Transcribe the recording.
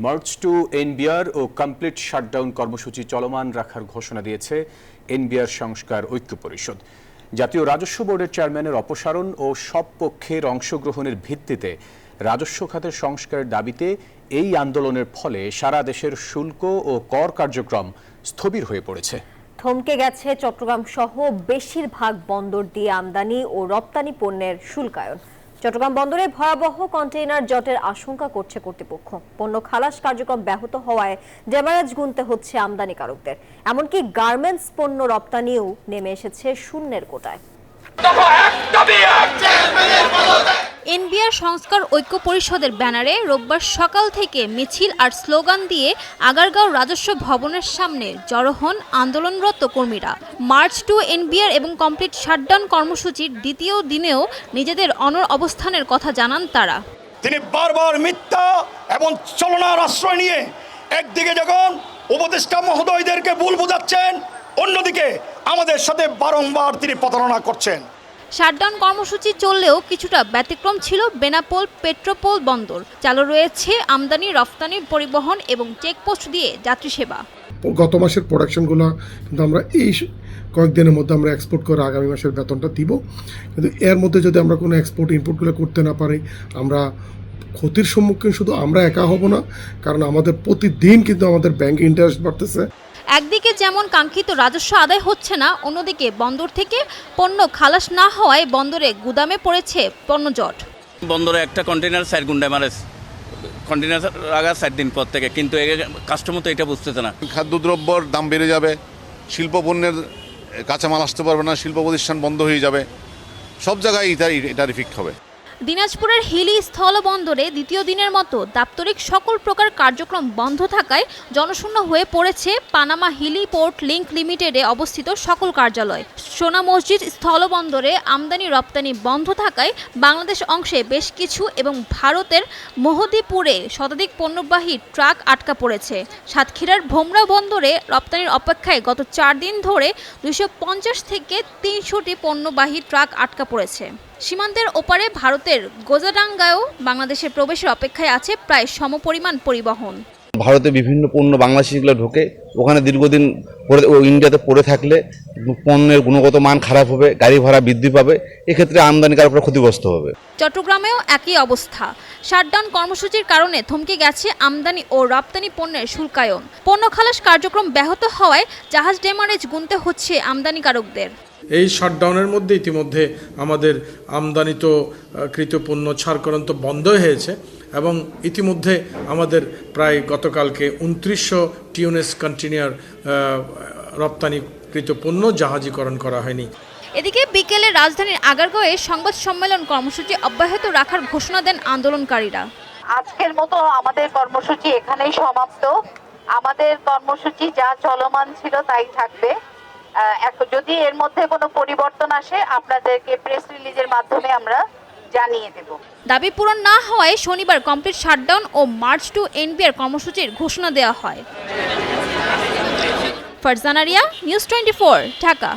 March to NBR ও complete shutdown কর্মসূচি চলমান রাখার ঘোষণা দিয়েছে এনবিআর সংস্কার ঐক্য পরিষদ। জাতীয় রাজস্ব বোর্ডের চেয়ারম্যানের অপসারণ ও সব পক্ষের অংশগ্রহণের ভিত্তিতে রাজস্ব খাতের সংস্কারের দাবিতে এই আন্দোলনের ফলে সারা দেশের শুল্ক ও কর কার্যক্রম স্থবির হয়ে পড়েছে। থমকে গেছে চট্টগ্রাম সহ বেশিরভাগ বন্দর দিয়ে আমদানি ও রপ্তানি পণ্যের শুল্কায়ন। চট্টগ্রাম বন্দরে ভয়াবহ কন্টেইনার জটের আশঙ্কা করছে কর্তৃপক্ষ। পণ্য খালাস কার্যক্রম ব্যাহত হওয়ায় ডেমারেজ গুনতে হচ্ছে আমদানিকারকদের। এমনকি গার্মেন্টস পণ্য রপ্তানিও নেমে এসেছে শূন্যের কোটায়। এনবিআর সংস্কার ঐক্য পরিষদের ব্যানারে রোববার সকাল থেকে মিছিল আর স্লোগান দিয়ে আগারগাঁও রাজস্ব ভবনের সামনে জড়ো হন আন্দোলনরত কর্মীরা। মার্চ টু এনবিআর এবং কমপ্লিট শাটডাউন কর্মসূচির দ্বিতীয় দিনেও নিজেদের অনড় অবস্থানের কথা জানান তারা। তিনি বারবার মিথ্যা এবং চলনার আশ্রয় নিয়ে একদিকে যখন উপদেষ্টা মহোদয়দেরকে ভুল বোঝাচ্ছেন, অন্যদিকে আমাদের সাথে বারংবার তিনি প্রতারণা করছেন। শাটডাউন কর্মসূচি চললেও কিছুটা ব্যতিক্রম ছিল বেনাপোল পেট্রোপোল বন্দর। চালু রয়েছে আমদানি রফতানি পরিবহন এবং চেকপোস্ট দিয়ে যাত্রী সেবা। গত মাসের প্রোডাকশনগুলো কিন্তু আমরা এই কয়েকদিনের মধ্যে আমরা এক্সপোর্ট করে আগামী মাসের বেতনটা দিব। কিন্তু এর মধ্যে যদি আমরা কোনো এক্সপোর্ট ইম্পোর্টগুলো করতে না পারি, আমরা ক্ষতির সম্মুখীন শুধু আমরা একা হব না, কারণ আমাদের প্রতিদিন কিন্তু আমাদের ব্যাংক ইন্টারেস্ট বাড়তেছে। একদিকে যেমন কাঙ্ক্ষিত রাজস্ব আদায় হচ্ছে না, অন্যদিকে বন্দর থেকে পণ্য খালাস না হওয়ায় বন্দরে গুদামে পড়েছে পণ্য জট। বন্দরে একটা কন্টেনার 4 গুন্ডায় মারে, কন্টেনার আগা 4 দিন পর থেকে, কিন্তু কাস্টমার তো এটা বুঝতেছে না। খাদ্যদ্রব্যর দাম বেড়ে যাবে, শিল্প পণ্যের কাঁচামাল আসতে পারবে না, শিল্প প্রতিষ্ঠান বন্ধ হয়ে যাবে, সব জায়গায় এটার ইফেক্ট হবে। দিনাজপুরের হিলি স্থলবন্দরে দ্বিতীয় দিনের মতো দাপ্তরিক সকল প্রকার কার্যক্রম বন্ধ থাকায় জনশূন্য হয়ে পড়েছে পানামা হিলি পোর্ট লিংক লিমিটেডে অবস্থিত সকল কার্যালয়। সোনা মসজিদ স্থলবন্দরে আমদানি রপ্তানি বন্ধ থাকায় বাংলাদেশ অংশে বেশ কিছু এবং ভারতের মোহদীপুরে শতাধিক পণ্যবাহী ট্রাক আটকা পড়েছে। সাতক্ষীরার ভোমরা বন্দরে রপ্তানির অপেক্ষায় গত 4 দিন ধরে 250 থেকে 300টি পণ্যবাহী ট্রাক আটকা পড়েছে। সীমান্তের ওপারে ভারতের গোজাডাঙ্গায়ও বাংলাদেশের প্রবেশের অপেক্ষায় আছে প্রায় সমপরিমাণ পরিবহন। ভারতে বিভিন্ন পণ্য বাংলাদেশিগুলো ঢোকে, ওখানে দীর্ঘদিন পরে ইন্ডিয়াতে পড়ে থাকলে পণ্যের গুণগত মান খারাপ হবে, গাড়ি ভাড়া বৃদ্ধি পাবে, এক্ষেত্রে আমদানিকারকরা ক্ষতিগ্রস্ত হবে। চট্টগ্রামেও একই অবস্থা। শাটডাউন কর্মসূচির কারণে থমকে গেছে আমদানি ও রপ্তানি পণ্যের শুল্কায়ন। পণ্য খালাস কার্যক্রম ব্যাহত হওয়ায় জাহাজ ডেমারেজ গুনতে হচ্ছে আমদানিকারকদের। এই শাটডাউনের মধ্যে ইতিমধ্যে আমাদের আমদানিকৃত পণ্য ছাড়করণ বন্ধ হয়েছে এবং ইতিমধ্যে আমাদের প্রায় গতকালকে 2900 টিউনেস কন্টেইনার রপ্তানিকৃত পণ্য জাহাজীকরণ করা হয়নি। এদিকে বিকেলে রাজধানীর আগারগাঁওয়ে সংবাদ সম্মেলন কর্মসূচি অব্যাহত রাখার ঘোষণা দেন আন্দোলনকারীরা। আজকের মতো আমাদের কর্মসূচি এখানেই সমাপ্ত। আমাদের কর্মসূচি যা চলমান ছিল তাই থাকবে। যদি এর মধ্যে কোনো পরিবর্তন আসে আপনাদেরকে প্রেস রিলিজের মাধ্যমে আমরা জানিয়ে দেব। দাবি পূরণ না হওয়ায় শনিবার কমপ্লিট শাটডাউন ও মার্চ টু এনবিআর কর্মসূচির ঘোষণা দেওয়া হয়। ফারজানা রিয়া, নিউজ 24, ঢাকা।